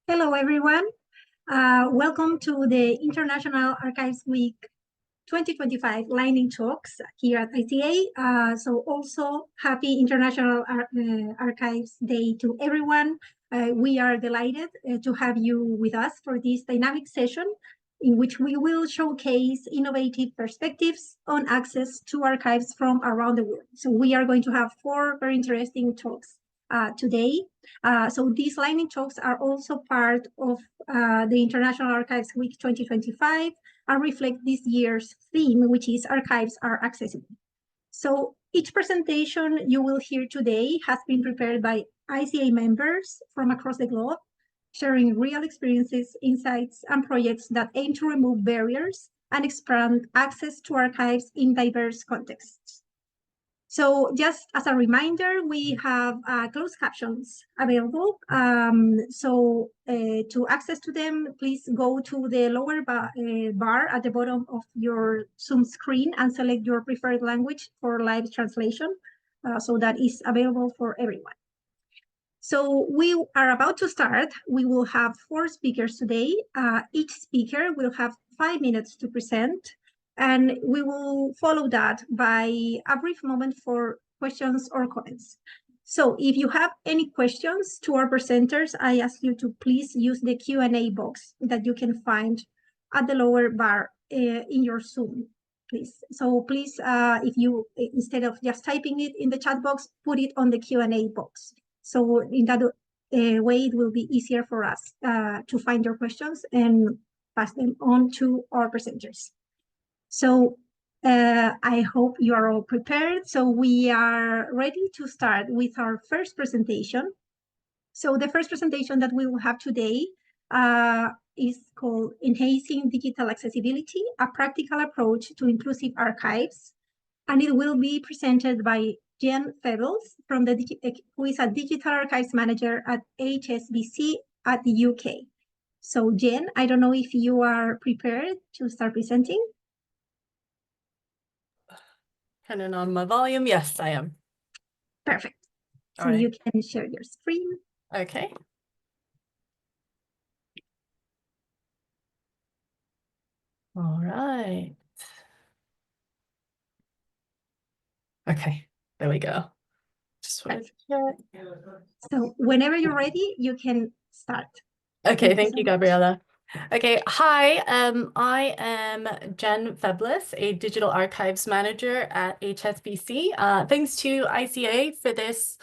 Hello, everyone. Welcome to the International Archives Week 2025 Lightning Talks here at ITA. So also happy International Archives Day to everyone. We are delighted to have you with us for this dynamic session in which we will showcase innovative perspectives on access to archives from around the world. So we are going to have 4 very interesting talks today. So these lightning talks are also part of the International Archives Week 2025 and reflect this year's theme, which is Archives Are Accessible. So each presentation you will hear today has been prepared by ICA members from across the globe, sharing real experiences, insights, and projects that aim to remove barriers and expand access to archives in diverse contexts. So just as a reminder, we have closed captions available. To access to them, please go to the lower bar at the bottom of your Zoom screen and select your preferred language for live translation. So that is available for everyone. So we are about to start. We will have 4 speakers today. Each speaker will have 5 minutes to present. And we will follow that by a brief moment for questions or comments. So if you have any questions to our presenters, I ask you to please use the Q&A box that you can find at the lower bar in your Zoom, please. So please, if you, instead of just typing it in the chat box, put it on the Q&A box. So in that way, it will be easier for us to find your questions and pass them on to our presenters. So I hope you are all prepared. So we are ready to start with our first presentation. So the first presentation that we will have today is called Enhancing Digital Accessibility, a Practical Approach to Inclusive Archives. And it will be presented by Jen Febles, who is a Digital Archives Manager at HSBC at the UK. So Jen, I don't know if you are prepared to start presenting. Turning on my volume. Yes, I am. Perfect. So you can share your screen. Okay. All right. Okay, there we go. Just wanted to check. So whenever you're ready, you can start. Okay, thank you, Gabriela. Okay, hi, I am Jen Febles, a Digital Archives Manager at HSBC. Thanks to ICA for this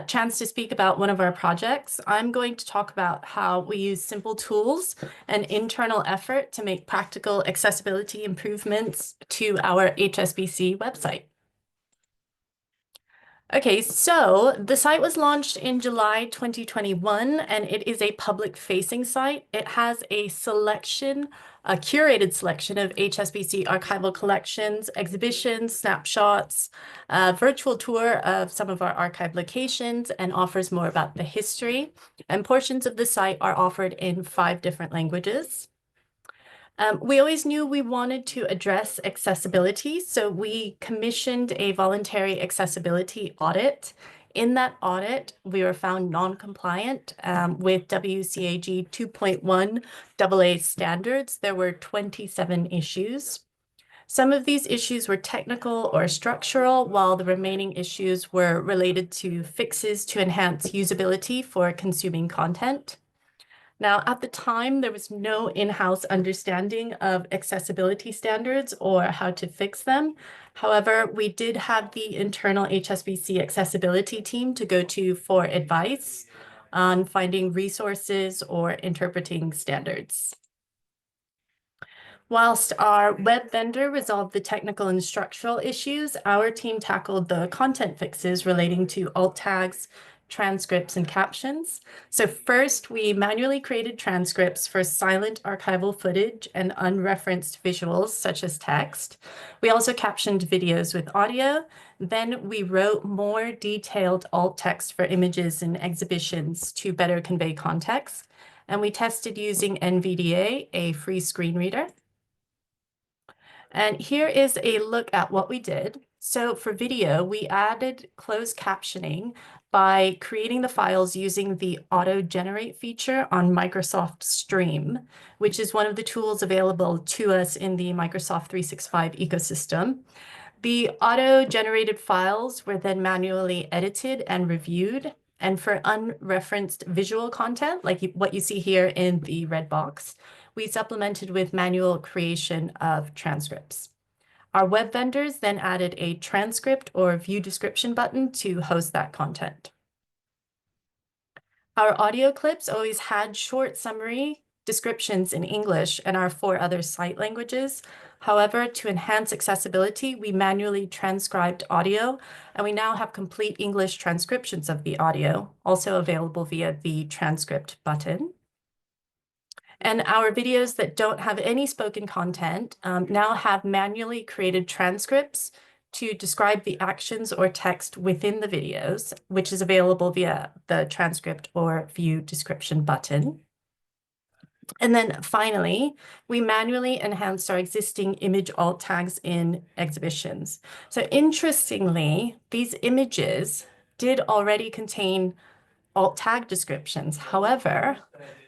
chance to speak about one of our projects. I'm going to talk about how we use simple tools and internal effort to make practical accessibility improvements to our HSBC website. Okay, so the site was launched in July 2021, and it is a public-facing site. It has a curated selection of HSBC archival collections, exhibitions, snapshots, a virtual tour of some of our archive locations, and offers more about the history. And portions of the site are offered in 5 different languages. We always knew we wanted to address accessibility, so we commissioned a voluntary accessibility audit. In that audit, we were found non-compliant with WCAG 2.1 AA standards. There were 27 issues. Some of these issues were technical or structural, while the remaining issues were related to fixes to enhance usability for consuming content. Now, at the time, there was no in-house understanding of accessibility standards or how to fix them. However, we did have the internal HSBC accessibility team to go to for advice on finding resources or interpreting standards. Whilst our web vendor resolved the technical and structural issues, our team tackled the content fixes relating to alt tags, transcripts, and captions. So first, we manually created transcripts for silent archival footage and unreferenced visuals, such as text. We also captioned videos with audio. Then we wrote more detailed alt text for images and exhibitions to better convey context. And we tested using NVDA, a free screen reader. And here is a look at what we did. So for video, we added closed captioning by creating the files using the auto-generate feature on Microsoft Stream, which is one of the tools available to us in the Microsoft 365 ecosystem. The auto-generated files were then manually edited and reviewed. And for unreferenced visual content, like what you see here in the red box, we supplemented with manual creation of transcripts. Our web vendors then added a transcript or view description button to host that content. Our audio clips always had short summary descriptions in English and our 4 other site languages. However, to enhance accessibility, we manually transcribed audio, and we now have complete English transcriptions of the audio, also available via the transcript button. And our videos that don't have any spoken content now have manually created transcripts to describe the actions or text within the videos, which is available via the transcript or view description button. And then finally, we manually enhanced our existing image alt tags in exhibitions. So interestingly, these images did already contain alt tag descriptions. However,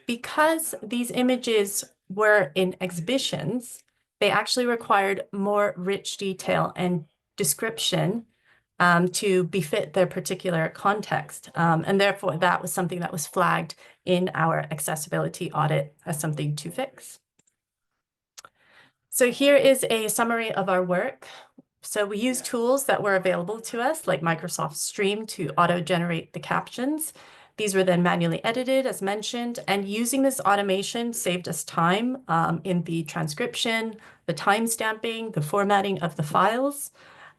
because these images were in exhibitions, they actually required more rich detail and description to befit their particular context. And therefore, that was something that was flagged in our accessibility audit as something to fix. So here is a summary of our work. So we use tools that were available to us, like Microsoft Stream, to auto-generate the captions. These were then manually edited, as mentioned, and using this automation saved us time in the transcription, the timestamping, the formatting of the files.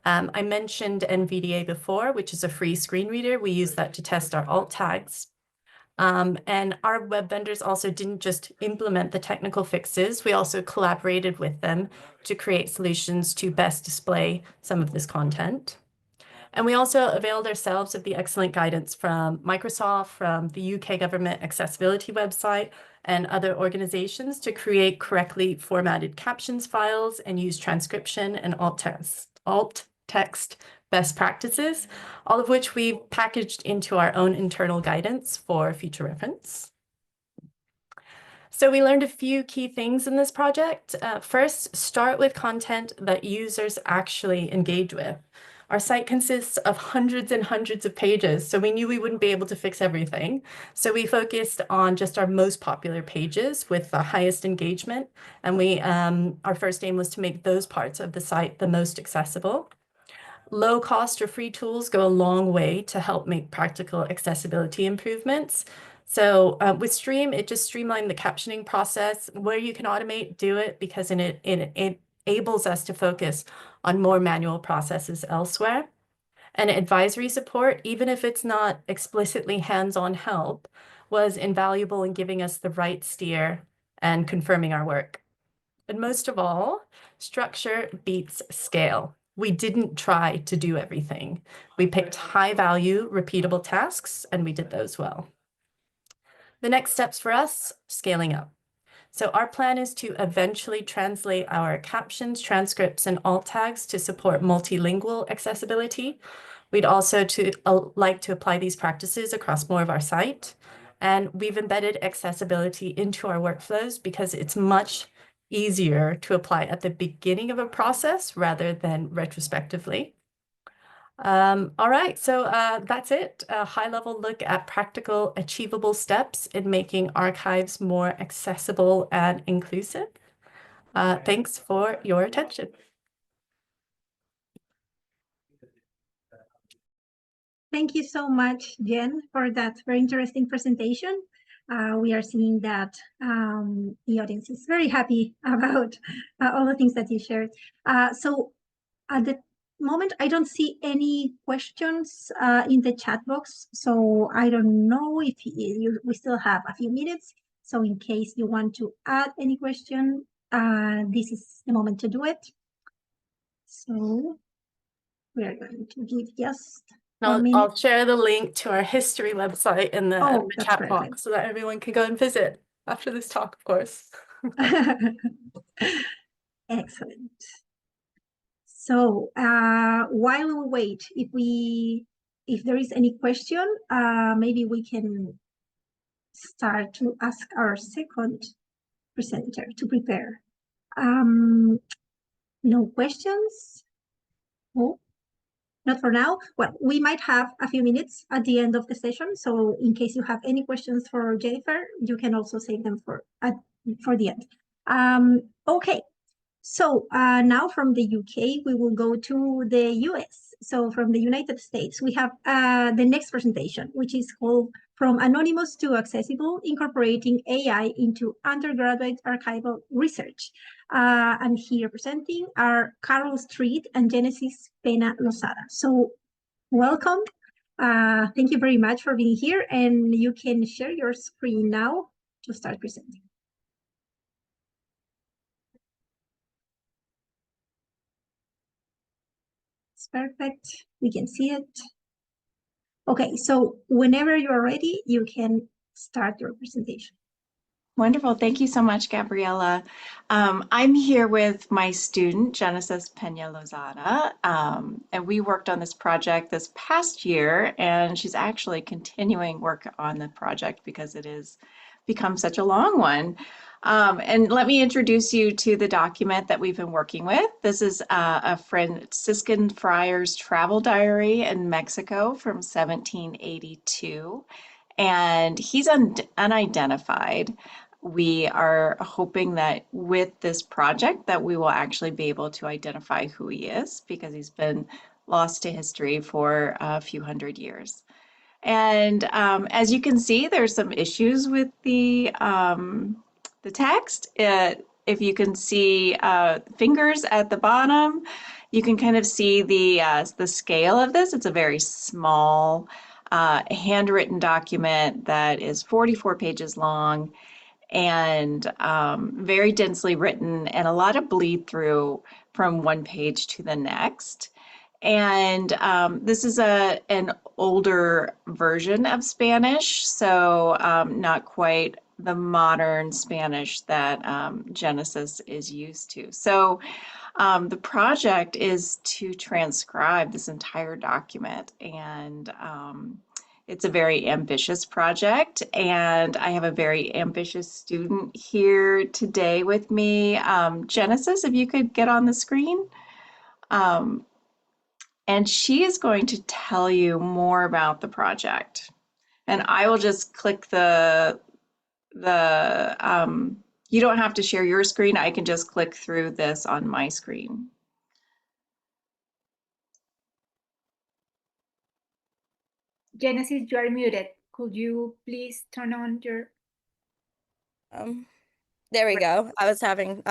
I mentioned NVDA before, which is a free screen reader. We use that to test our alt tags. And our web vendors also didn't just implement the technical fixes, we also collaborated with them to create solutions to best display some of this content. And we also availed ourselves of the excellent guidance from Microsoft, from the UK government accessibility website, and other organizations to create correctly formatted captions files and use transcription and alt text best practices, all of which we packaged into our own internal guidance for future reference. So we learned a few key things in this project. First, start with content that users actually engage with. Our site consists of hundreds and hundreds of pages, so we knew we wouldn't be able to fix everything. So we focused on just our most popular pages with the highest engagement, and our first aim was to make those parts of the site the most accessible. Low cost or free tools go a long way to help make practical accessibility improvements. So with Stream, it just streamlined the captioning process. Where you can automate, do it, because it enables us to focus on more manual processes elsewhere. And advisory support, even if it's not explicitly hands-on help, was invaluable in giving us the right steer and confirming our work. And most of all, structure beats scale. We didn't try to do everything. We picked high-value, repeatable tasks, and we did those well. The next steps for us, scaling up. So our plan is to eventually translate our captions, transcripts, and alt tags to support multilingual accessibility. We'd also like to apply these practices across more of our site. And we've embedded accessibility into our workflows because it's much easier to apply at the beginning of a process rather than retrospectively. All right, so that's it. A high-level look at practical, achievable steps in making archives more accessible and inclusive. Thanks for your attention. Thank you so much, Jen, for that very interesting presentation. We are seeing that the audience is very happy about all the things that you shared. So at the moment, I don't see any questions in the chat box, so I don't know if we still have a few minutes. So in case you want to add any question, this is the moment to do it. So we are going to give just I'll share the link to our history website in the chat box so that everyone can go and visit after this talk, of course. Excellent. So while we wait, if we if there is any question, maybe we can start to ask our second presenter to prepare. No questions? Oh, not for now. Well, we might have a few minutes at the end of the session. So in case you have any questions for Jennifer, you can also save them for the end. Okay. So now from the UK, we will go to the US. So from the United States, we have the next presentation, which is called From Anonymous to Accessible, Incorporating AI into Undergraduate Archival Research. And here presenting are Carol Street and Genesis Pena-Lozada. So welcome. Thank you very much for being here. And you can share your screen now to start presenting. Perfect. We can see it. Okay, so whenever you're ready, you can start your presentation. Wonderful. Thank you so much, Gabriela. I'm here with my student, Genesis Pena-Lozada, and we worked on this project this past year, and she's actually continuing work on the project because it has become such a long one. And let me introduce you to the document that we've been working with. This is a Franciscan friar's travel diary in Mexico from 1782, and he's unidentified. We are hoping that with this project that we will actually be able to identify who he is, because he's been lost to history for a few hundred years. And as you can see, there's some issues with the text. If you can see fingers at the bottom, you can kind of see the scale of this. It's a very small handwritten document that is 44 pages long and very densely written, and a lot of bleed through from one page to the next. And this is an older version of Spanish, so not quite the modern Spanish that Genesis is used to. So the project is to transcribe this entire document, and it's a very ambitious project, and I have a very ambitious student here today with me. Genesis, if you could get on the screen. And she is going to tell you more about the project. And I will just click you don't have to share your screen. I can just click through this on my screen. Genesis, you are muted. Could you please turn on your... There we go. I was having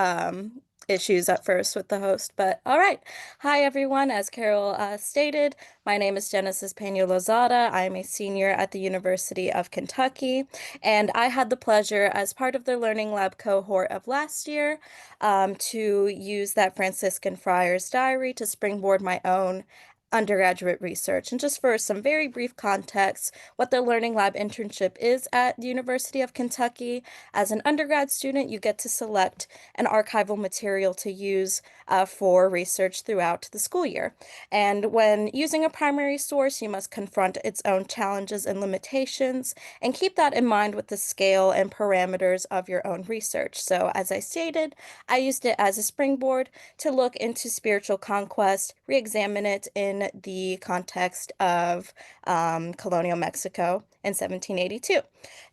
issues at first with the host, but all right. Hi, everyone. As Carol stated, my name is Genesis Pena-Lozada. I am a senior at the University of Kentucky, and I had the pleasure, as part of the Learning Lab cohort of last year, to use that Franciscan Friar's Diary to springboard my own undergraduate research. And just for some very brief context, what the Learning Lab internship is at the University of Kentucky, as an undergrad student, you get to select an archival material to use for research throughout the school year. And when using a primary source, you must confront its own challenges and limitations, and keep that in mind with the scale and parameters of your own research. So as I stated, I used it as a springboard to look into spiritual conquest, re-examine it in the context of colonial Mexico in 1782.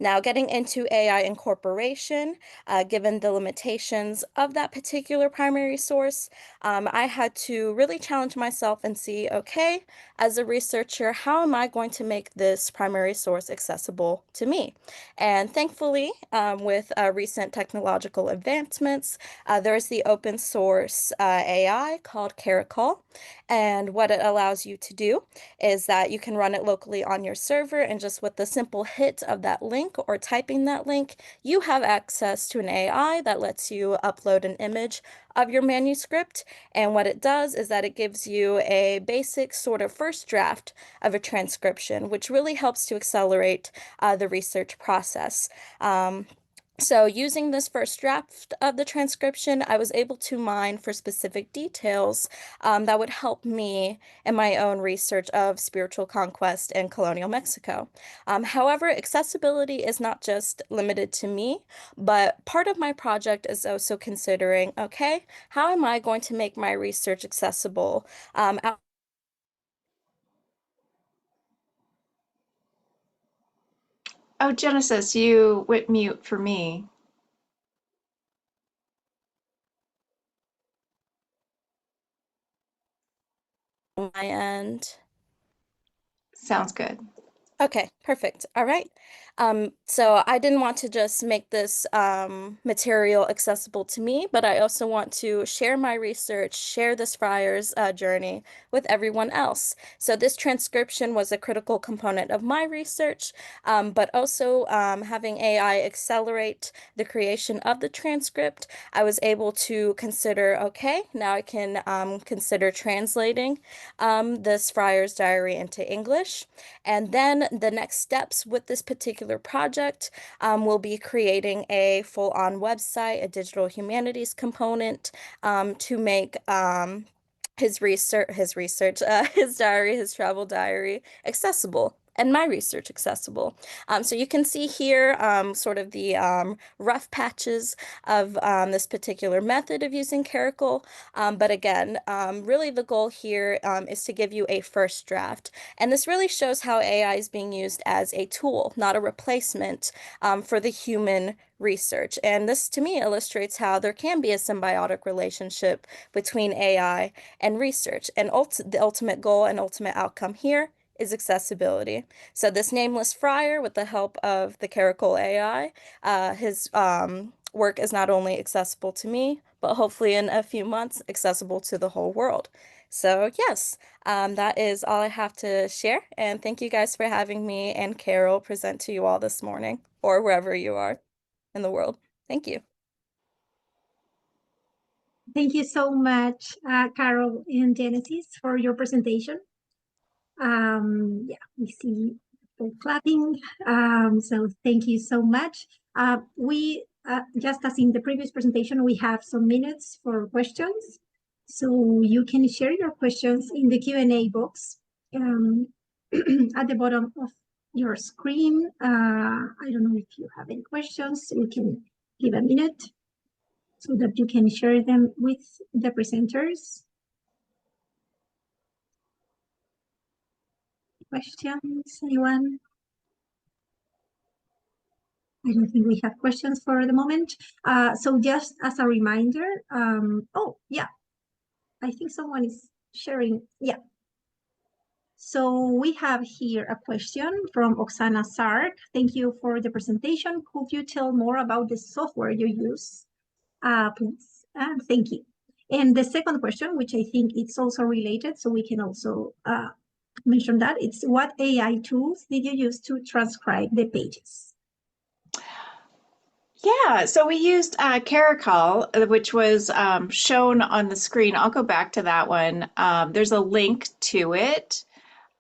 Now, getting into AI incorporation, given the limitations of that particular primary source, I had to really challenge myself and see, okay, as a researcher, how am I going to make this primary source accessible to me? And thankfully, with recent technological advancements, there is the open source AI called Kermorvant. And what it allows you to do is that you can run it locally on your server, and just with the simple hit of that link or typing that link, you have access to an AI that lets you upload an image of your manuscript. And what it does is that it gives you a basic sort of first draft of a transcription, which really helps to accelerate the research process. So using this first draft of the transcription, I was able to mine for specific details that would help me in my own research of spiritual conquest in colonial Mexico. However, accessibility is not just limited to me, but part of my project is also considering, okay, how am I going to make my research accessible Oh, Genesis, you went mute for me. on my end? Sounds good. Okay, perfect. All right. So I didn't want to just make this material accessible to me, but I also want to share my research, share this friar's journey with everyone else. So this transcription was a critical component of my research, but also having AI accelerate the creation of the transcript, I was able to consider, okay, now I can consider translating this friar's diary into English. And then the next steps with this particular project will be creating a full-on website, a digital humanities component to make his diary, his travel diary accessible. And my research accessible. So you can see here sort of the rough patches of this particular method of using Caracal. But again, really the goal here is to give you a first draft. And this really shows how AI is being used as a tool, not a replacement for the human research. And this, to me, illustrates how there can be a symbiotic relationship between AI and research. And the ultimate goal and ultimate outcome here is accessibility. So this nameless friar, with the help of the Caracal AI, his work is not only accessible to me, but hopefully in a few months, accessible to the whole world. So yes, that is all I have to share. And thank you guys for having me and Carol present to you all this morning, or wherever you are in the world. Thank you. Thank you so much, Carol and Genesis, for your presentation. Yeah, we see people clapping. So thank you so much. We, just as in the previous presentation, we have some minutes for questions. So you can share your questions in the Q&A box at the bottom of your screen. I don't know if you have any questions. We can give a minute so that you can share them with the presenters. Questions, anyone? I don't think we have questions for the moment. So just as a reminder, oh, yeah, I think someone is sharing. Yeah. So we have here a question from Oksana Sark. Thank you for the presentation. Could you tell more about the software you use, please? Thank you. And the second question, which I think it's also related, so we can also mention that, it's what AI tools did you use to transcribe the pages? Yeah, so we used Caracal, which was shown on the screen. I'll go back to that one. There's a link to it.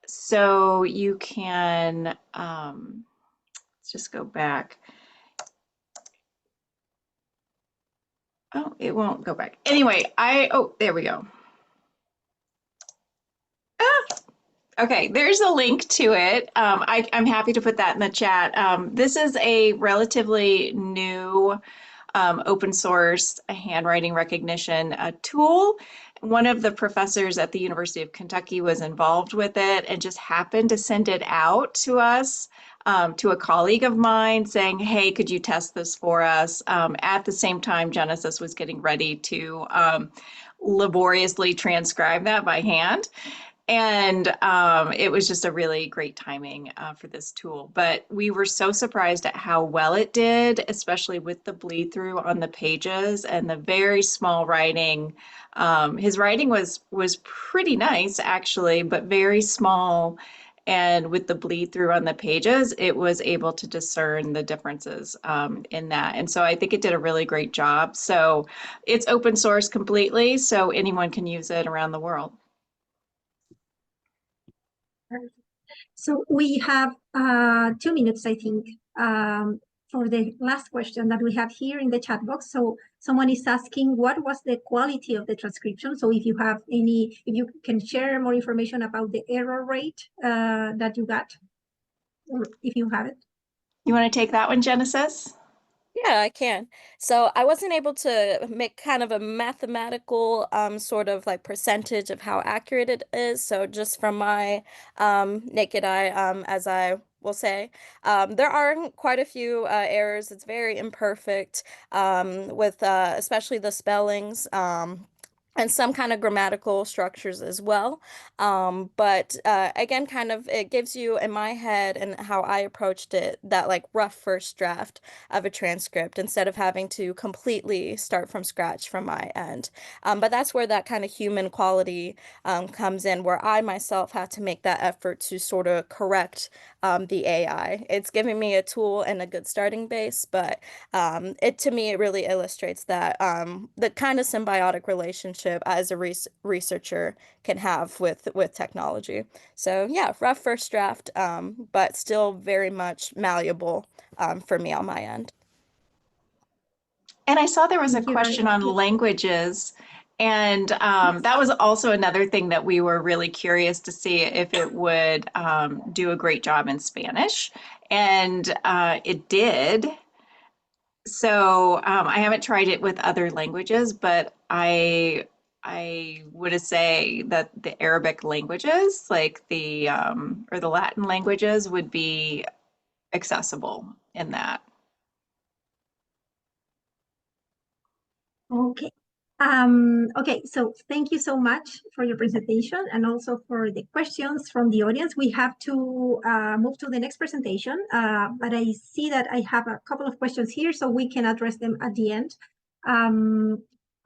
So you can, let's just go back. Oh, it won't go back. Anyway, oh, there we go. Okay, there's a link to it. I'm happy to put that in the chat. This is a relatively new open source handwriting recognition tool. One of the professors at the University of Kentucky was involved with it and just happened to send it out to us, to a colleague of mine saying, hey, could you test this for us? At the same time, Genesis was getting ready to laboriously transcribe that by hand. And it was just a really great timing for this tool. But we were so surprised at how well it did, especially with the bleed through on the pages and the very small writing. His writing was pretty nice, actually, but very small. And with the bleed through on the pages, it was able to discern the differences in that. And so I think it did a really great job. So it's open source completely, so anyone can use it around the world. So we have 2 minutes, I think. for the last question that we have here in the chat box. So someone is asking, what was the quality of the transcription? So if you have any, if you can share more information about the error rate that you got, or if you have it. You want to take that one, Genesis? Yeah, I can. So I wasn't able to make kind of a mathematical sort of like percentage of how accurate it is. So just from my naked eye, as I will say, there are quite a few errors. It's very imperfect with especially the spellings. And some kind of grammatical structures as well. But again, kind of it gives you in my head and how I approached it that like rough first draft of a transcript instead of having to completely start from scratch from my end. But that's where that kind of human quality comes in, where I myself had to make that effort to sort of correct the AI. It's giving me a tool and a good starting base, but it to me it really illustrates that the kind of symbiotic relationship as a researcher can have with technology. So yeah, rough first draft, but still very much malleable for me on my end. And I saw there was a Thank you very question on much. languages, and that was also another thing that we were really curious to see if it would do a great job in Spanish, and it did. So I haven't tried it with other languages, but I would say that the Arabic languages, like the or the Latin languages, would be accessible in that. Okay. Okay, so thank you so much for your presentation and also for the questions from the audience. We have to move to the next presentation, but I see that I have a couple of questions here, so we can address them at the end.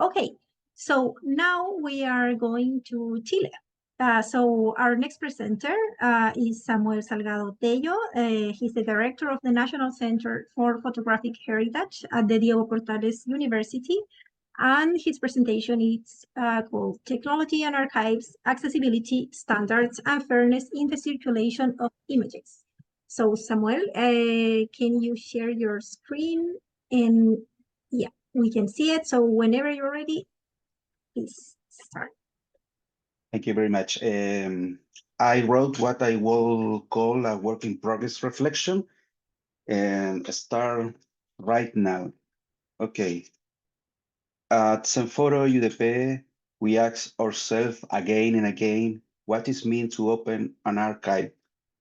Okay, so now we are going to Chile. So our next presenter is Samuel Salgado Tello. He's the director of the National Center for Photographic Heritage at the Diego Portales University. And his presentation is called Technology and Archives, Accessibility, Standards, and Fairness in the Circulation of Images. So Samuel, can you share your screen? And yeah, we can see it. So whenever you're ready, please start. Thank you very much. I wrote what I will call a work in progress reflection and start right now. Okay. At Senforo UDP, we ask ourselves again and again, what it means to open an archive?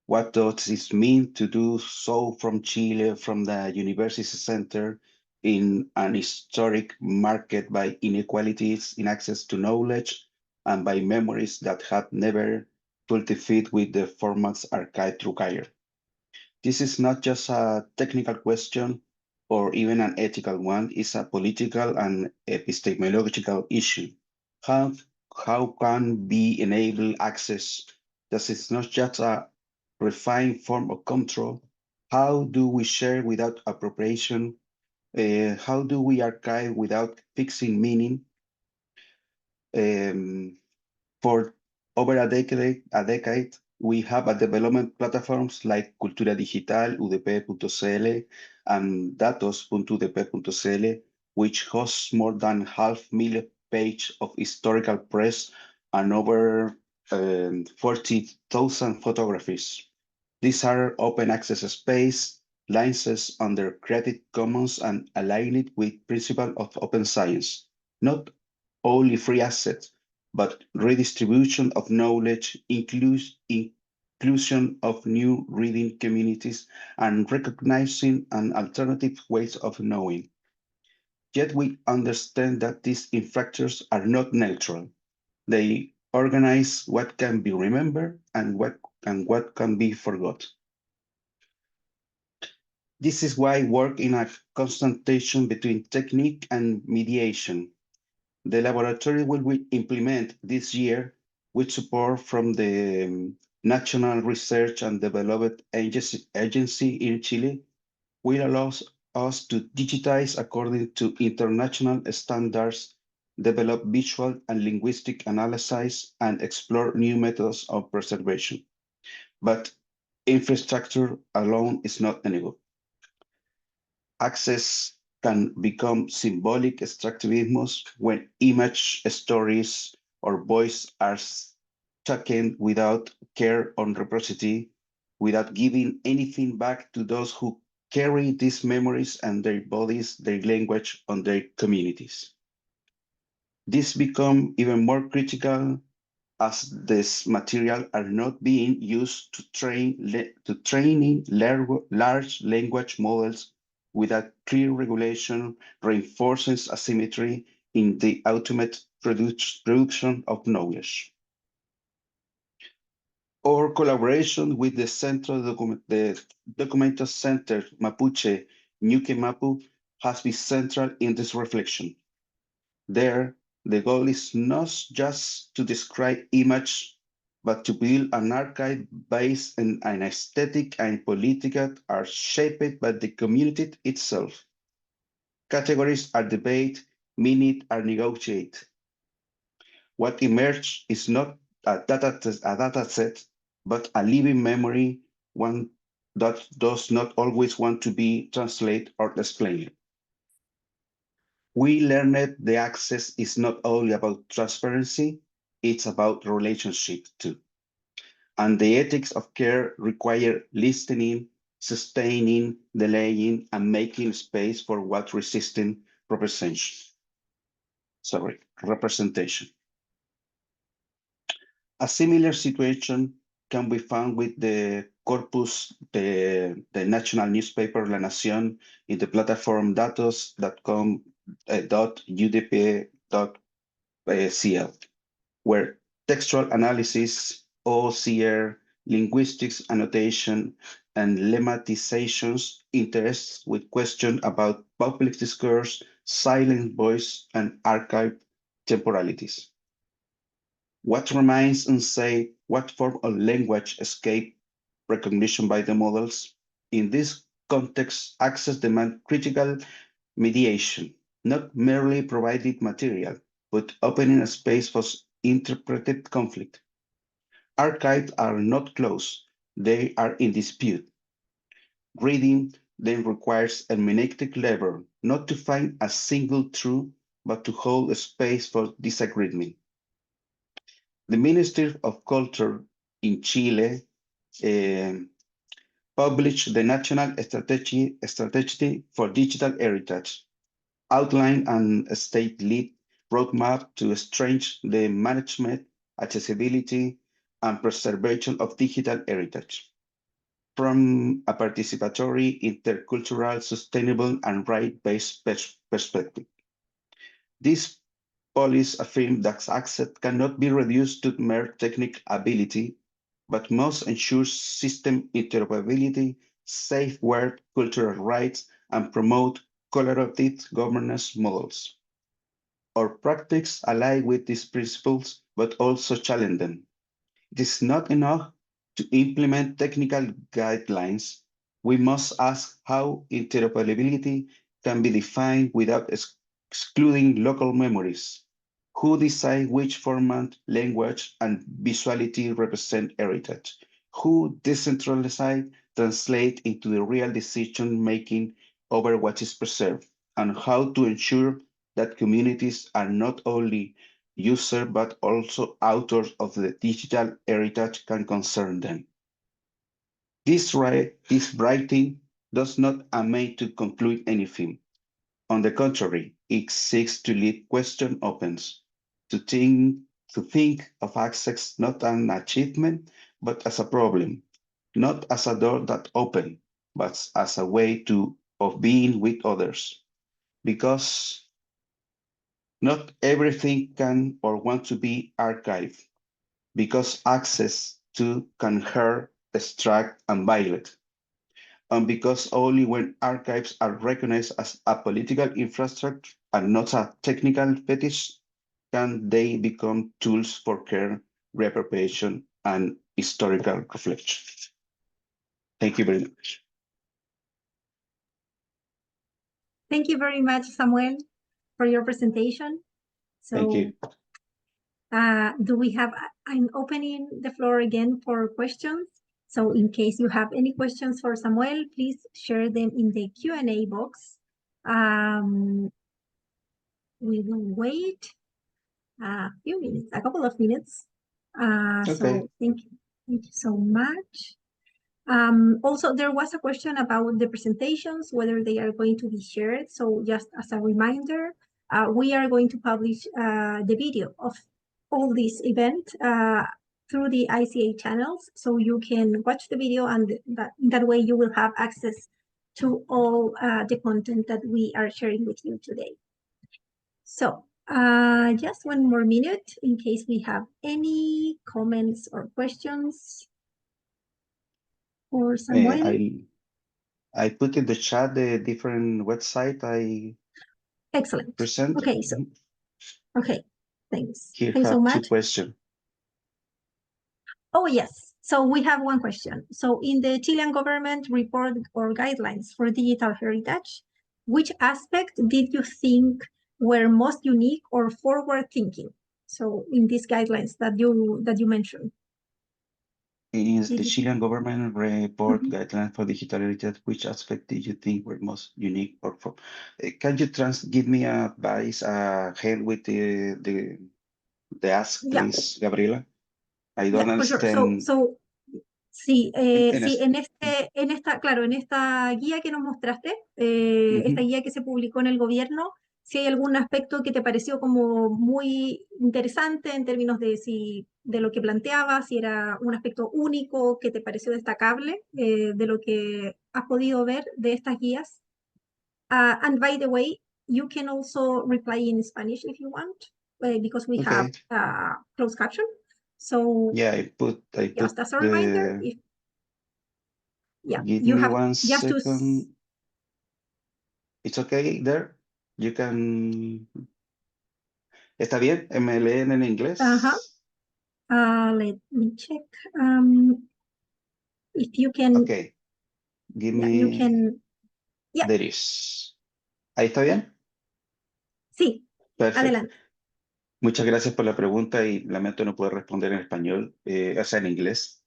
What does it mean to do so from Chile, from the University Center, in an historic market by inequalities in access to knowledge and by memories that had never fully fit with the formats archived through Cairo? This is not just a technical question or even an ethical one, it's a political and epistemological issue. How can we enable access? That it's not just a refined form of control. How do we share without appropriation? How do we archive without fixing meaning? For over a decade, we have a development platforms like Cultura Digital, udp.cl, and datos.udp.cl, which hosts more than 500,000 pages of historical press and over 40,000 photographies. These are open access space, licenses under Creative Commons and aligned with principle of open science. Not only free assets, but redistribution of knowledge, inclusion of new reading communities, and recognizing an alternative ways of knowing. Yet we understand that these infrastructures are not neutral. They organize what can be remembered and what can be forgot. This is why work in a constant tension between technique and mediation. The laboratory will implement this year with support from the National Research and Development Agency in Chile, will allow us to digitize according to international standards, develop visual and linguistic analysis, and explore new methods of preservation. But infrastructure alone is not enough. Access can become symbolic extractivism when image, stories, or voice are taken without care on reciprocity, without giving anything back to those who carry these memories and their bodies, their language, on their communities. This becomes even more critical as this material are not being used to training large language models without clear regulation, reinforces asymmetry in the ultimate production of knowledge. Our collaboration with the Documentos Center Mapuche Ñuque Mapu has been central in this reflection. There, the goal is not just to describe image, but to build an archive based on an aesthetic and political are shaped by the community itself. Categories are debated, minutes are negotiated. What emerged is not a data set, but a living memory, one that does not always want to be translated or explained. We learned the access is not only about transparency, it's about relationship too. And the ethics of care require listening, sustaining, delaying, and making space for what representation. A similar situation can be found with the corpus, the national newspaper La Nación in the platform datos.com.udp.cl, where textual analysis, OCR, linguistics annotation, and lemmatizations interests with questions about public discourse, silent voice, and archive temporalities. What remains unsaid, what form of language escape recognition by the models? In this context, access demands critical mediation, not merely provided material, but opening a space for interpreted conflict. Archives are not closed, they are in dispute. Reading then requires hermeneutic labor, not to find a single truth, but to hold a space for disagreement. The Ministry of Culture in Chile published the National Strategy for Digital Heritage, outlined a state-led roadmap to strengthen the management, accessibility, and preservation of digital heritage from a participatory, intercultural, sustainable, and right-based perspective. This policy affirms that access cannot be reduced to mere technical ability, but must ensure system interoperability, safeguard cultural rights, and promote collaborative governance models. Our practice align with these principles, but also challenge them. It is not enough to implement technical guidelines. We must ask how interoperability can be defined without excluding local memories. Who decide which format, language, and visuality represent heritage? Who decentralize, translate into the real decision-making over what is preserved? And how to ensure that communities are not only users, but also authors of the digital heritage can concern them. This writing does not aim to conclude anything. On the contrary, it seeks to leave question opens, to think of access not as an achievement, but as a problem, not as a door that opens, but as a way of being with others. Because not everything can or want to be archived, because access to can hurt, distract, and violate. And because only when archives are recognized as a political infrastructure and not a technical fetish, can they become tools for care, reappropriation, and historical reflection. Thank you very much. Thank you very much, Samuel, for your presentation. So, thank you. Do we have, I'm opening the floor again for questions. So in case you have any questions for Samuel, please share them in the Q&A box. We will wait a few minutes, a couple of minutes. Okay. So thank you so much. Also, there was a question about the presentations, whether they are going to be shared. So just as a reminder, we are going to publish the video of all this event through the ICA channels. So you can watch the video, and that way you will have access to all the content that we are sharing with you today. So just one more minute in case we have any comments or questions for Samuel. I put in the chat the different website I Excellent. present. Okay, so okay, thanks. Here Thanks so have much. 2 questions. Oh yes, so we have one question. So in the Chilean government report or guidelines for digital heritage, which aspect did you think were most unique or forward thinking? So in these guidelines that you mentioned. Is Did the you- Chilean government report Mhm. guidelines for digital heritage, which aspect did you think were most unique or for? Can you give me advice, hand with the ask, Yeah. please, Gabriela? I don't Yeah, for sure. understand. Sí, En sí, es- claro, en esta guía que nos mostraste, esta Ujú. guía que se publicó en el gobierno, si hay algún aspecto que te pareció como muy interesante en términos de lo que planteaba, si era un aspecto único que te pareció destacable de lo que has podido ver de estas guías. And by the way, you can also reply in Spanish if you want, because we have Okay. closed caption. So Yeah, I put just as a reminder, the. if yeah, Give you me have 1 just to second. It's okay there. You can. ¿Está bien? ¿Me leen en inglés? let me check if you can. Okay. Give Yeah, me. you can. Yeah. There is. ¿Ahí está bien? Sí, Perfecto. adelante. Muchas gracias por la pregunta y lamento no poder responder en español, o sea, en inglés.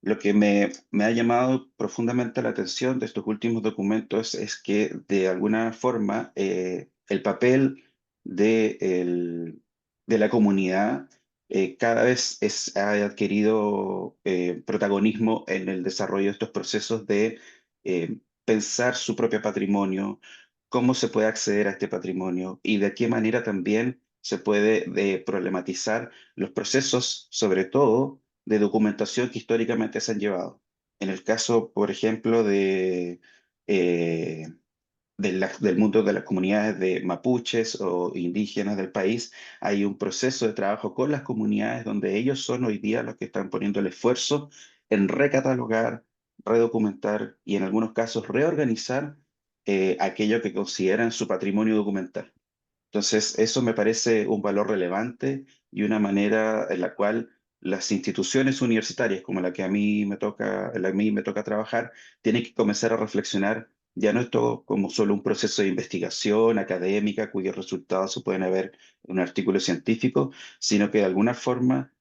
Lo que me ha llamado profundamente la atención de estos últimos documentos es que de alguna forma el papel de la comunidad cada vez ha adquirido protagonismo en el desarrollo de estos procesos de pensar su propio patrimonio, cómo se puede acceder a este patrimonio y de qué manera también se puede problematizar los procesos, sobre todo de documentación que históricamente se han llevado. En el caso, por ejemplo, del mundo de las comunidades de mapuches o indígenas del país, hay un proceso de trabajo con las comunidades donde ellos son hoy día los que están poniendo el esfuerzo en recatalogar, redocumentar y en algunos casos reorganizar aquello que consideran su patrimonio documental. Entonces, eso me parece un valor relevante y una manera en la cual las instituciones universitarias, como la que a mí me toca trabajar, tienen que comenzar a reflexionar ya no esto como solo un proceso de investigación académica cuyos resultados se pueden ver en un artículo científico, sino que de alguna forma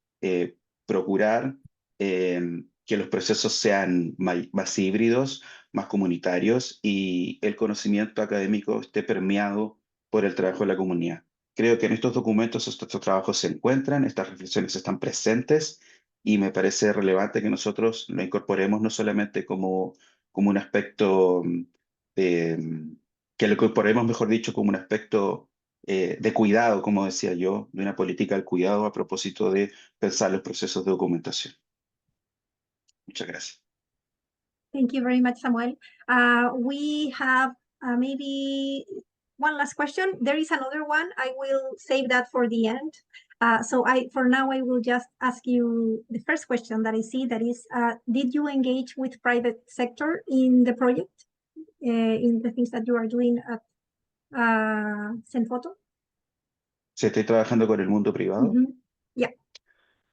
procurar que los procesos sean más híbridos, más comunitarios y el conocimiento académico esté permeado por el trabajo de la comunidad. Creo que en estos documentos estos trabajos se encuentran, estas reflexiones están presentes y me parece relevante que nosotros lo incorporemos no solamente como un aspecto, que lo incorporemos, mejor dicho, como un aspecto de cuidado, como decía yo, de una política del cuidado a propósito de pensar los procesos de documentación. Muchas gracias. Thank you very much, Samuel. We have maybe one last question. There is another one. I will save that for the end. So for now, I will just ask you the first question that I see, that is, did you engage with private sector in the project, in the things that you are doing at Zenfoto? ¿Se estoy trabajando con el mundo privado? Yeah.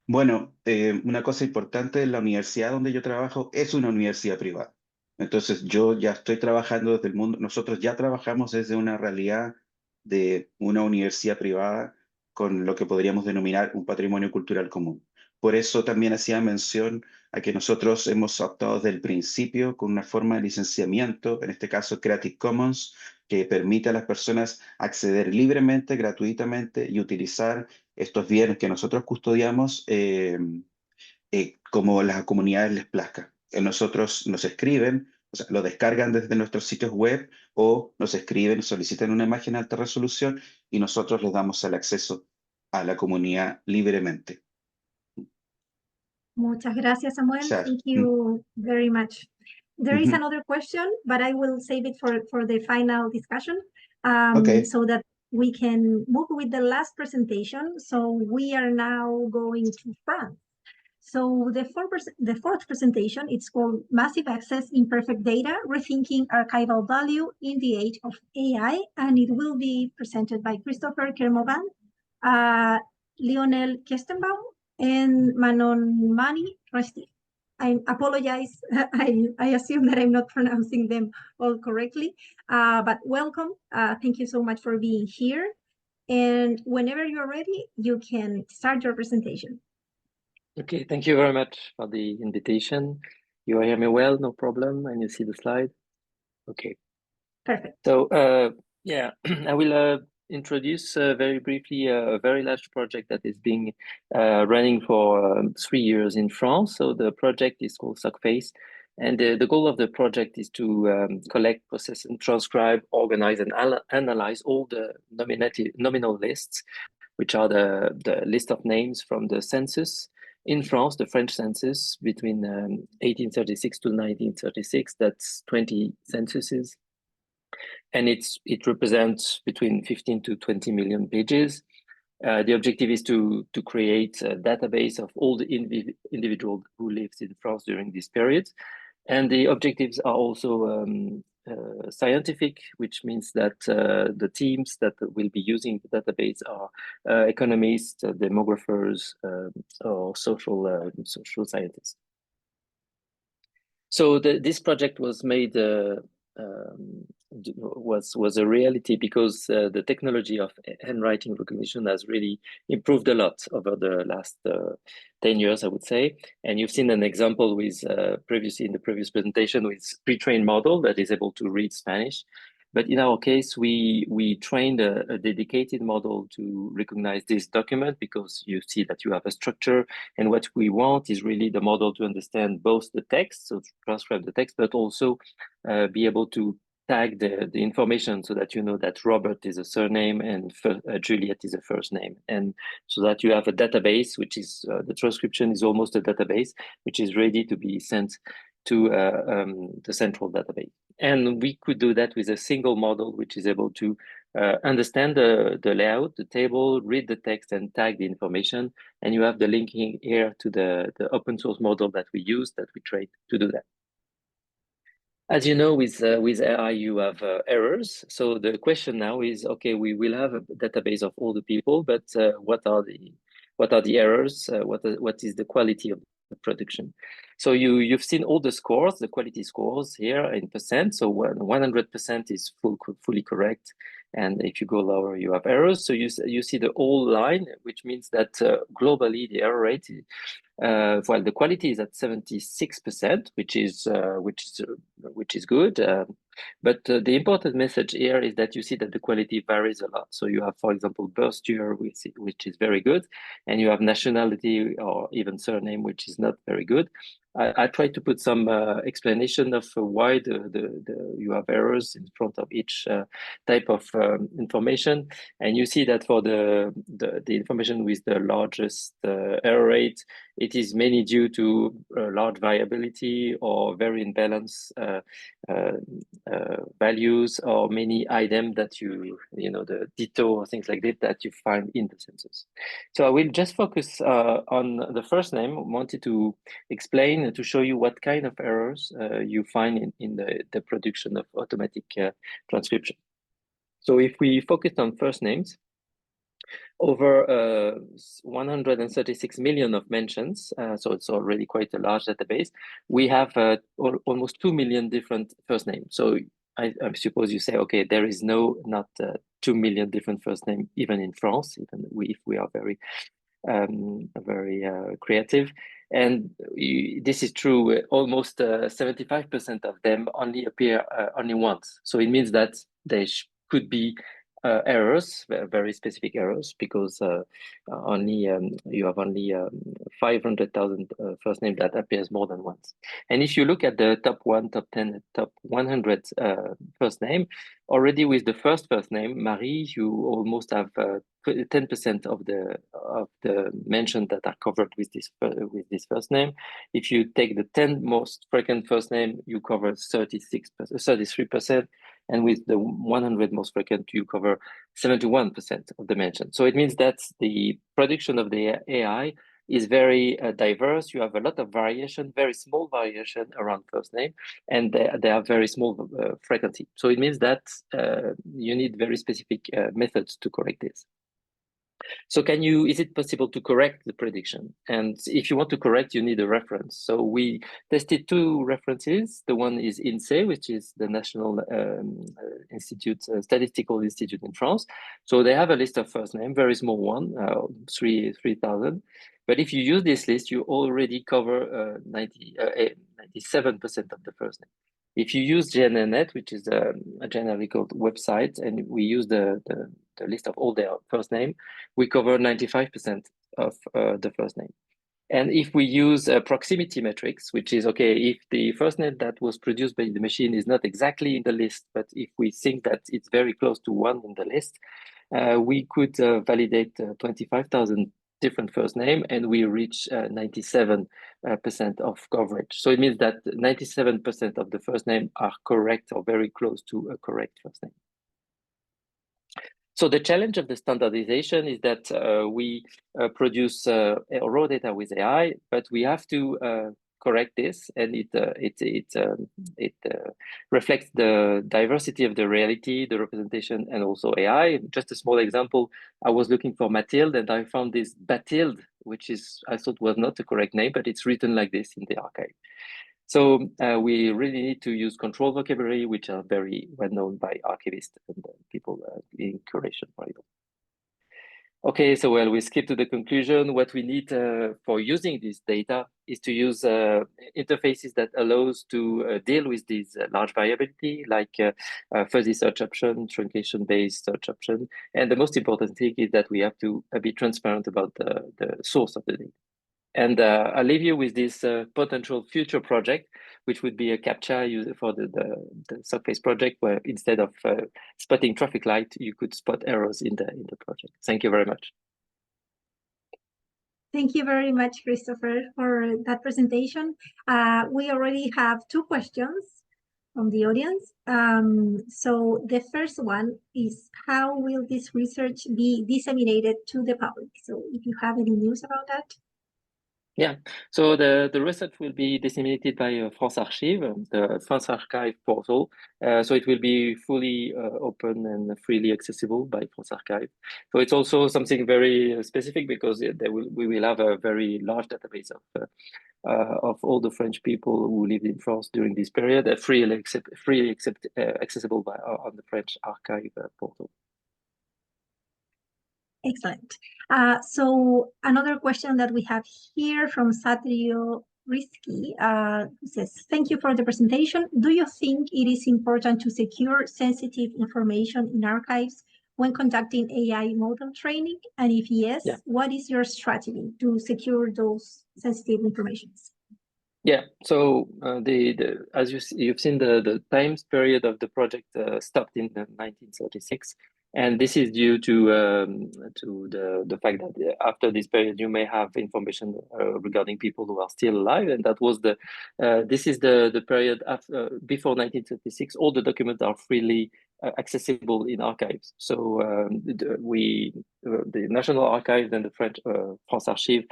Bueno, una cosa importante en la universidad donde yo trabajo es una universidad privada. Entonces yo ya estoy trabajando desde el mundo, nosotros ya trabajamos desde una realidad de una universidad privada con lo que podríamos denominar un patrimonio cultural común. Por eso también hacía mención a que nosotros hemos optado desde el principio con una forma de licenciamiento, en este caso Creative Commons, que permite a las personas acceder libremente, gratuitamente y utilizar estos bienes que nosotros custodiamos como las comunidades les plazca. Nosotros nos escriben, o sea, lo descargan desde nuestros sitios web o nos escriben, solicitan una imagen de alta resolución y nosotros les damos el acceso a la comunidad libremente. Muchas gracias, Samuel. O sea, Thank you very much. There is mhm. another question, but I will save it for the final discussion Okay. so that we can move with the last presentation. So we are now going to France. So the fourth presentation, it's called Massive Access Imperfect Data, Rethinking Archival Value in the Age of AI, and it will be presented by Christopher Kermorvant, Lionel Kestenbaum, and Manon Mani Resti. I apologize. I assume that I'm not pronouncing them all correctly, but welcome. Thank you so much for being here. And whenever you're ready, you can start your presentation. Okay, thank you very much for the invitation. You hear me well, no problem, and you see the slide? Okay. Perfect. So, yeah, I will introduce very briefly a very large project that is being running for 3 years in France. So the project is called Surface, and the goal of the project is to collect, process, and transcribe, organize, and analyze all the nominal lists, which are the list of names from the census in France, the French census between 1836 to 1936. That's 20 censuses. And it represents between 15 to 20 million pages. The objective is to create a database of all the individuals who lived in France during this period. And the objectives are also scientific, which means that the teams that will be using the database are economists, demographers, or social scientists. So this project was made was a reality because the technology of handwriting recognition has really improved a lot over the last 10 years, I would say. And you've seen an example with previously in the previous presentation with pre-trained model that is able to read Spanish. But in our case, we trained a dedicated model to recognize this document because you see that you have a structure. And what we want is really the model to understand both the text, so to transcribe the text, but also be able to tag the information so that you know that Robert is a surname and Juliet is a first name. And so that you have a database, which is the transcription is almost a database, which is ready to be sent to the central database. And we could do that with a single model, which is able to understand the layout, the table, read the text, and tag the information. And you have the linking here to the open source model that we use, that we trained to do that. As you know, with AI, you have errors. So the question now is, okay, we will have a database of all the people, but what are the errors? What is the quality of the production? So you've seen all the scores, the quality scores here in percent. So 100% is fully correct, and if you go lower, you have errors. So you see the whole line, which means that globally the error rate is, well, the quality is at 76%, which is good. But the important message here is that you see that the quality varies a lot. So you have, for example, birth year, which is very good, and you have nationality or even surname, which is not very good. I tried to put some explanation of why you have errors in front of each type of information, and you see that for the information with the largest error rate, it is mainly due to large variability or very imbalanced values or many items that you know, the ditto or things like that you find in the census. So I will just focus on the first name. I wanted to explain, to show you what kind of errors you find in the production of automatic transcription. So if we focus on first names, over 136 million of mentions, so it's already quite a large database. We have almost 2 million different first names. So I suppose you say, okay, there is not 2 million different first names even in France, even if we are very very creative. And this is true, almost 75% of them only appear only once. So it means that there could be errors, very specific errors, because only you have only 500,000 first name that appears more than once. And if you look at the top 1, top 10, top 100 first name, already with the first name, Marie, you almost have 10% of the mentions that are covered with this first name. If you take the 10 most frequent first name, you cover 33%, and with the 100 most frequent, you cover 71% of the mentions. So it means that the prediction of the AI is very diverse. You have a lot of variation, very small variation around first name, and they are very small frequency. So it means that you need very specific methods to correct this. So is it possible to correct the prediction? And if you want to correct, you need a reference. So we tested 2 references. The one is INSEE, which is the National Statistical Institute in France. So they have a list of first name, very small one, 3,000. But if you use this list, you already cover 97% of the first name. If you use GNNet, which is a generical website, and we use the list of all their first name, we cover 95% of the first name. And if we use proximity metrics, which is, okay, if the first name that was produced by the machine is not exactly in the list, but if we think that it's very close to one in the list, we could validate 25,000 different first name, and we reach 97% of coverage. So it means that 97% of the first name are correct or very close to a correct first name. So the challenge of the standardization is that we produce raw data with AI, but we have to correct this, and it reflects the diversity of the reality, the representation, and also AI. Just a small example, I was looking for Mathilde, and I found this Bathilde, which I thought was not the correct name, but it's written like this in the archive. So we really need to use control vocabulary, which are very well known by archivists and people in curation, for example. Okay, so we skip to the conclusion. What we need for using this data is to use interfaces that allows to deal with this large variability, like fuzzy search option, truncation-based search option. And the most important thing is that we have to be transparent about the source of the data. And I'll leave you with this potential future project, which would be a CAPTCHA for the surface project, where instead of spotting traffic light, you could spot errors in the project. Thank you very much. Thank you very much, Christopher, for that presentation. We already have 2 questions from the audience. So the first one is, how will this research be disseminated to the public? So if you have any news about that. Yeah, so the research will be disseminated by France Archive, the France Archive portal. So it will be fully open and freely accessible by France Archive. So it's also something very specific, because we will have a very large database of all the French people who lived in France during this period, freely accessible on the French Archive portal. Excellent. So another question that we have here from Satrio Risky says, thank you for the presentation. Do you think it is important to secure sensitive information in archives when conducting AI model training? And if yes, yeah, what is your strategy to secure those sensitive informations? Yeah, so as you've seen, the time period of the project stopped in 1936. And this is due to the fact that after this period, you may have information regarding people who are still alive, and that was this is the period after before 1936. All the documents are freely accessible in archives. So the National Archives and the French France Archive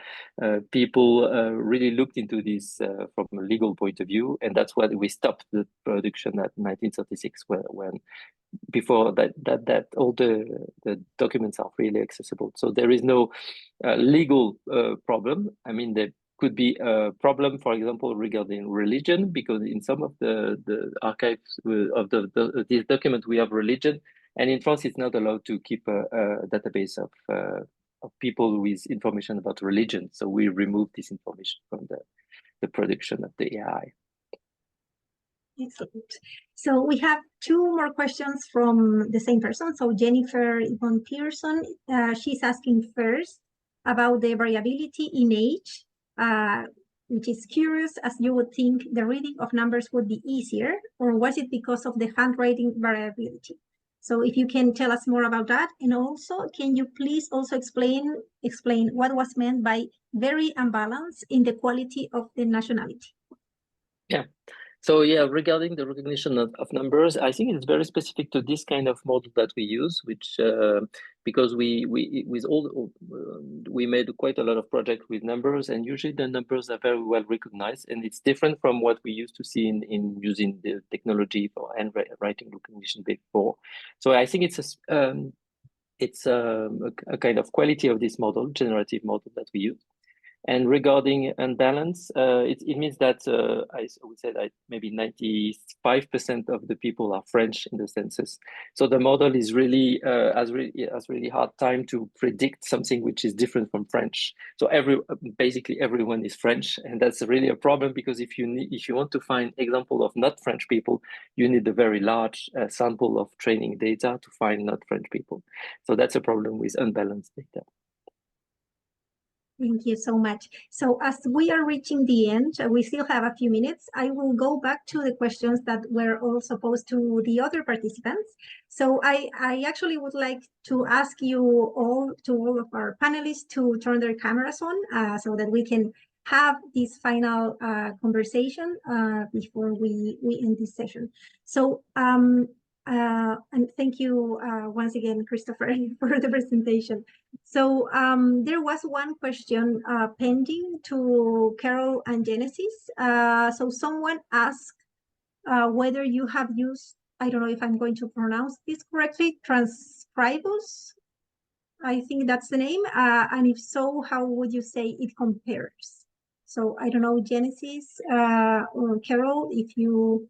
people really looked into this from a legal point of view, and that's why we stopped the production at 1936, when before that all the documents are freely accessible. So there is no legal problem. I mean, there could be a problem, for example, regarding religion, because in some of the archives of this document we have religion, and in France it's not allowed to keep a database of people with information about religion. So we remove this information from the production of the AI. Excellent. So we have two more questions from the same person. So Jennifer Yvonne Pearson, she's asking first about the variability in age, which is curious, as you would think the reading of numbers would be easier, or was it because of the handwriting variability? So if you can tell us more about that, and also, can you please also explain what was meant by very unbalanced in the quality of the nationality? Yeah. So yeah, regarding the recognition of numbers, I think it's very specific to this kind of model that we use, which because we made quite a lot of projects with numbers, and usually the numbers are very well recognized, and it's different from what we used to see in using the technology for handwriting recognition before. So I think it's a kind of quality of this model, generative model that we use. And regarding unbalance, it means that I would say that maybe 95% of the people are French in the census. So the model is really has really hard time to predict something which is different from French. So basically everyone is French, and that's really a problem, because if you want to find example of not French people, you need a very large sample of training data to find not French people. So that's a problem with unbalanced data. Thank you so much. So as we are reaching the end, we still have a few minutes. I will go back to the questions that were also posed to the other participants. So I actually would like to ask you all of our panelists to turn their cameras on so that we can have this final conversation before we end this session. So and thank you once again, Christopher, for the presentation. So there was one question pending to Carol and Genesis. So someone asked whether you have used, I don't know if I'm going to pronounce this correctly, Transcribus. I think that's the name. And if so, how would you say it compares? So I don't know, Genesis or Carol, if you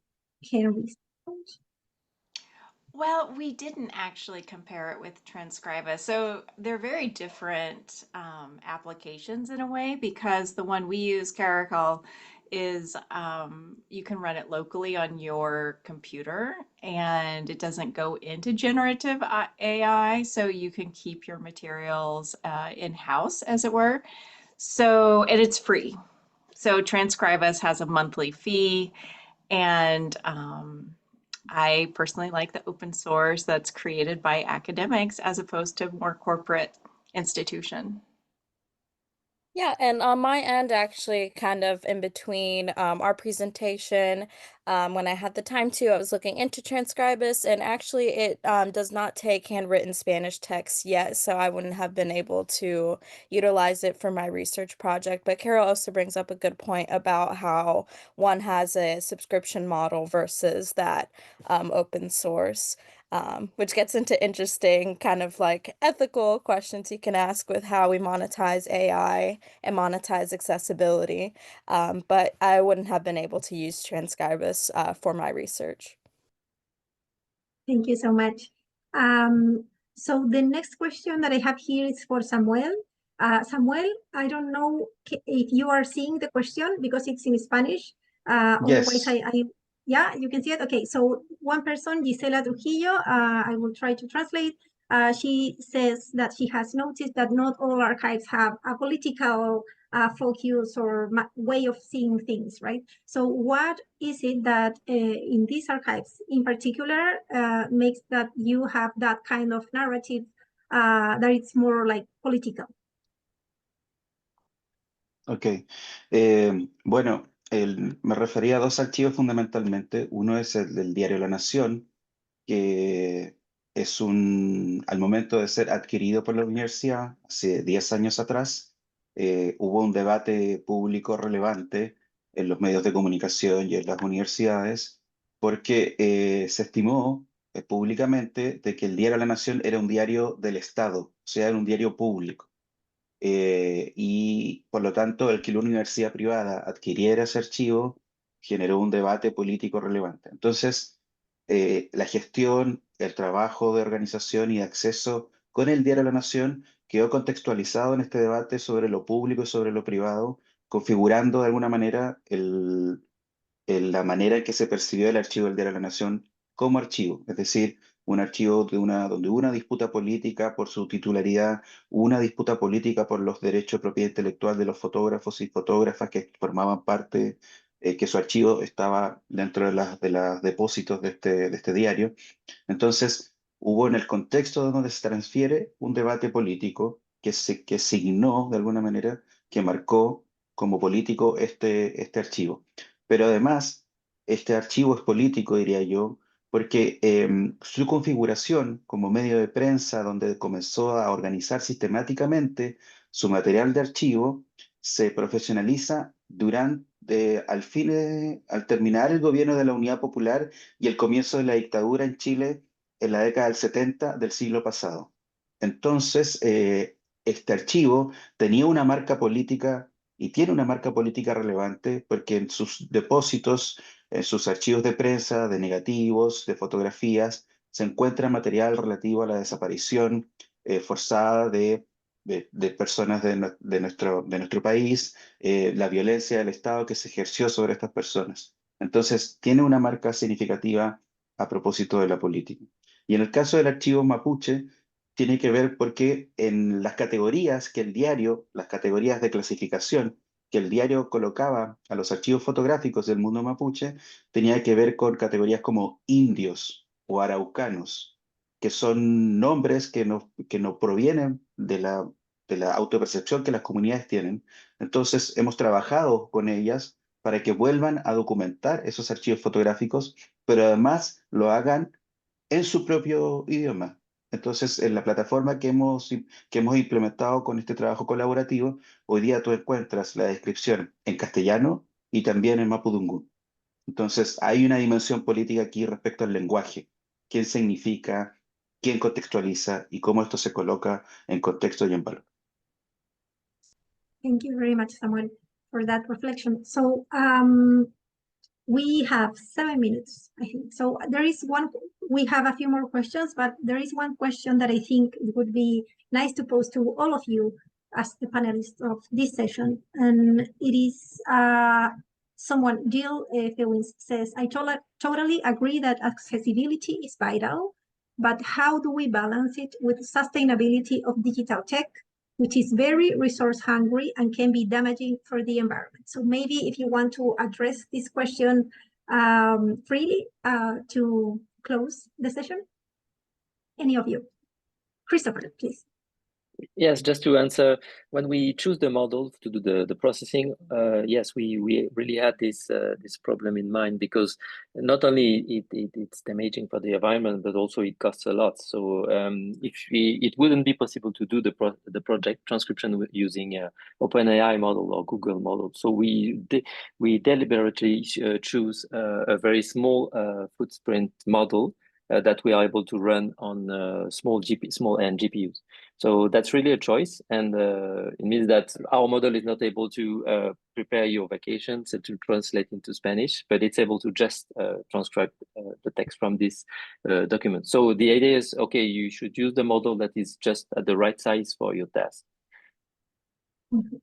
can respond. Well, we didn't actually compare it with Transcriba. So they're very different applications in a way, because the one we use, Caracal, is you can run it locally on your computer, and it doesn't go into generative AI, so you can keep your materials in-house, as it were. So, and it's free. So Transcribus has a monthly fee, and I personally like the open source that's created by academics as opposed to more corporate institution. Yeah, and on my end, actually, kind of in between our presentation, when I had the time to, I was looking into Transcribus, and actually it does not take handwritten Spanish text yet, so I wouldn't have been able to utilize it for my research project. But Carol also brings up a good point about how one has a subscription model versus that open source. Which gets into interesting kind of like ethical questions you can ask with how we monetize AI and monetize accessibility. But I wouldn't have been able to use Transcribus for my research. Thank you so much. So the next question that I have here is for Samuel. Samuel, I don't know if you are seeing the question because it's in Spanish. Otherwise, Yes. yeah, you can see it. Okay, so one person, Gisela Trujillo, I will try to translate. She says that she has noticed that not all archives have a political focus or way of seeing things, right? So what is it that in these archives in particular makes that you have that kind of narrative that it's more like political? Ok. Bueno, me refería a dos archivos fundamentalmente. Uno es el del diario La Nación, que es al momento de ser adquirido por la universidad, hace 10 años atrás, hubo un debate público relevante en los medios de comunicación y en las universidades, porque se estimó públicamente de que el diario La Nación era un diario del Estado, o sea, era un diario público. Y por lo tanto, el que la universidad privada adquiriera ese archivo generó un debate político relevante. Entonces, la gestión, el trabajo de organización y de acceso con el Diario de la Nación quedó contextualizado en este debate sobre lo público y sobre lo privado, configurando de alguna manera la manera en que se percibió el archivo del Diario de la Nación como archivo, es decir, un archivo donde hubo una disputa política por su titularidad, una disputa política por los derechos de propiedad intelectual de los fotógrafos y fotógrafas que formaban parte, que su archivo estaba dentro de los depósitos de este diario. Entonces, hubo en el contexto donde se transfiere un debate político que signó de alguna manera, que marcó como político este archivo. Pero además, este archivo es político, diría yo, porque su configuración como medio de prensa, donde comenzó a organizar sistemáticamente su material de archivo, se profesionaliza al terminar el gobierno de la Unidad Popular y el comienzo de la dictadura en Chile en la década del 70 del siglo pasado. Entonces, este archivo tenía una marca política y tiene una marca política relevante porque en sus depósitos, en sus archivos de prensa, de negativos, de fotografías, se encuentra material relativo a la desaparición forzada de personas de nuestro país, la violencia del Estado que se ejerció sobre estas personas. Entonces, tiene una marca significativa a propósito de la política. Y en el caso del archivo mapuche, tiene que ver porque en las categorías que el diario, las categorías de clasificación que el diario colocaba a los archivos fotográficos del mundo mapuche, tenía que ver con categorías como indios o araucanos, que son nombres que no provienen de la autopercepción que las comunidades tienen. Entonces, hemos trabajado con ellas para que vuelvan a documentar esos archivos fotográficos, pero además lo hagan en su propio idioma. Entonces, en la plataforma que hemos implementado con este trabajo colaborativo, hoy día tú encuentras la descripción en castellano y también en mapudungún. Entonces, hay una dimensión política aquí respecto al lenguaje. ¿Quién significa? ¿Quién contextualiza? Y cómo esto se coloca en contexto y en valor. Thank you very much, Samuel, for that reflection. So we have 7 minutes, I think. So we have a few more questions, but there is one question that I think it would be nice to pose to all of you as the panelists of this session. And it is someone, Jill Philwins says, I totally agree that accessibility is vital, but how do we balance it with sustainability of digital tech, which is very resource hungry and can be damaging for the environment? So maybe if you want to address this question freely to close the session, any of you. Christopher, please. Yes, just to answer, when we choose the model to do the processing, yes, we really had this problem in mind, because not only it's damaging for the environment, but also it costs a lot. So it wouldn't be possible to do the project transcription using OpenAI model or Google model. So we deliberately choose a very small footprint model that we are able to run on small end GPUs. So that's really a choice, and it means that our model is not able to prepare your vacation, so to translate into Spanish, but it's able to just transcribe the text from this document. So the idea is, okay, you should use the model that is just at the right size for your task. Mm-hmm.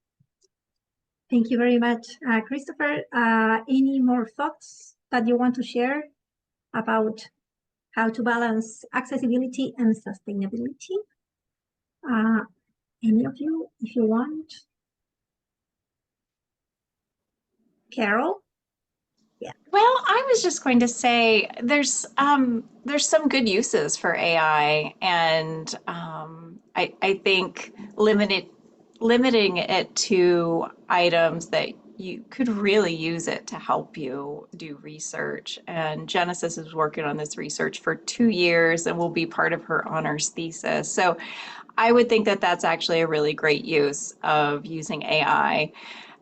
Thank you very much, Christopher. Any more thoughts that you want to share about how to balance accessibility and sustainability? Any of you, if you want? Carol? Yeah. Well, I was just going to say there's some good uses for AI, and I think limiting it to items that you could really use it to help you do research. And Genesis is working on this research for 2 years and will be part of her honors thesis. So I would think that that's actually a really great use of using AI,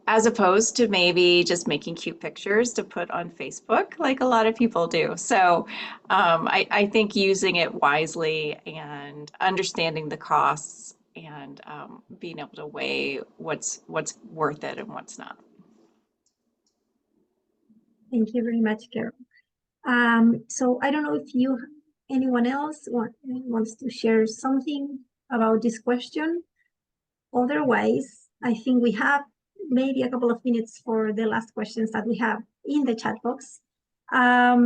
as opposed to maybe just making cute pictures to put on Facebook like a lot of people do. So I think using it wisely and understanding the costs and being able to weigh what's worth it and what's not. Thank you very much, Carol. So I don't know if anyone else wants to share something about this question. Otherwise, I think we have maybe a couple of minutes for the last questions that we have in the chat box. I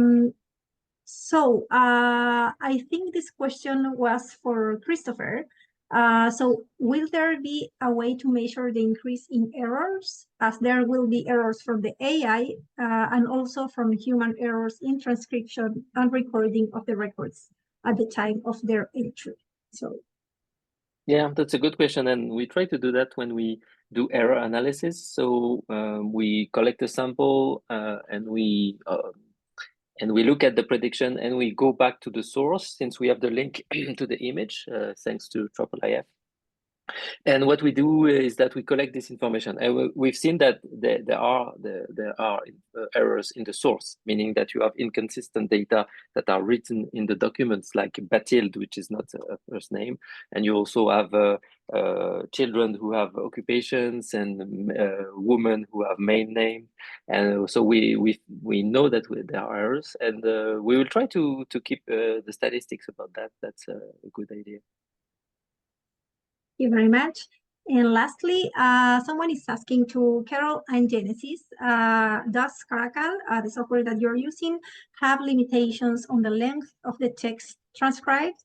think this question was for Christopher. So will there be a way to measure the increase in errors, as there will be errors from the AI and also from human errors in transcription and recording of the records at the time of their entry? So yeah, that's a good question, and we try to do that when we do error analysis. So we collect a sample and we look at the prediction, and we go back to the source since we have the link to the image thanks to IIIF. And what we do is that we collect this information, and we've seen that there are errors in the source, meaning that you have inconsistent data that are written in the documents, like Bathilde, which is not a first name, and you also have children who have occupations and women who have main name, and so we know that there are errors, and we will try to keep the statistics about that. That's a good idea. Thank you very much. And lastly, someone is asking to Carol and Genesis, does Caracal, the software that you're using, have limitations on the length of the text transcribed?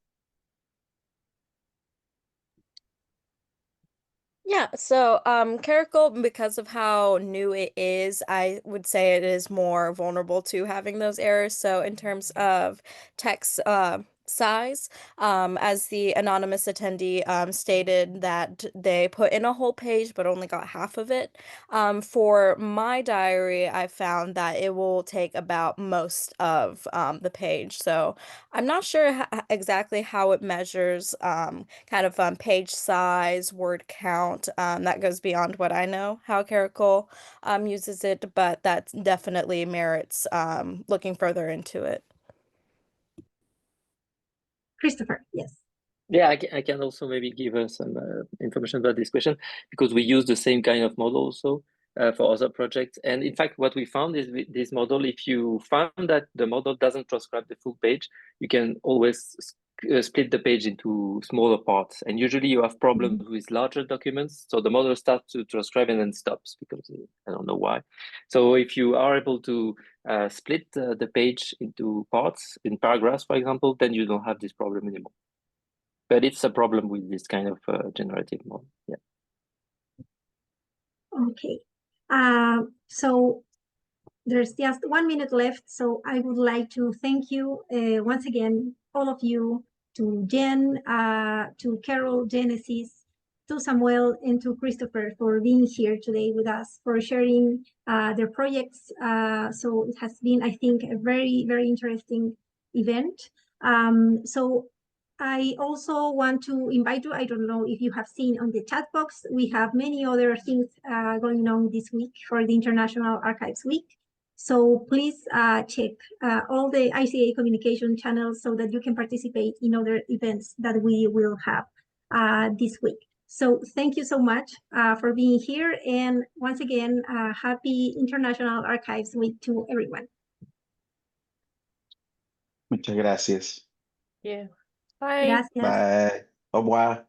Yeah, so Caracal, because of how new it is, I would say it is more vulnerable to having those errors. So in terms of text size, as the anonymous attendee stated that they put in a whole page but only got half of it. For my diary, I found that it will take about most of the page. So I'm not sure exactly how it measures kind of page size, word count. That goes beyond what I know how Caracal uses it, but that definitely merits looking further into it. Christopher, yes. Yeah, I can also maybe give us some information about this question, because we use the same kind of model also for other projects. And in fact, what we found is with this model, if you found that the model doesn't transcribe the full page, you can always split the page into smaller parts. And usually you have problems with larger documents. So the model starts to transcribe and then stops because I don't know why. So if you are able to split the page into parts, in paragraphs, for example, then you don't have this problem anymore. But it's a problem with this kind of generative model. Yeah. Okay. So there's just 1 minute left. So I would like to thank you once again, all of you, to Jen, to Carol, Genesis, to Samuel, and to Christopher for being here today with us, for sharing their projects. So it has been, I think, a very, very interesting event. So I also want to invite you, I don't know if you have seen on the chat box, we have many other things going on this week for the International Archives Week. So please check all the ICA communication channels so that you can participate in other events that we will have this week. So thank you so much for being here. And once again, happy International Archives Week to everyone. Muchas gracias. Yeah. Bye. Gracias. Bye. Au revoir.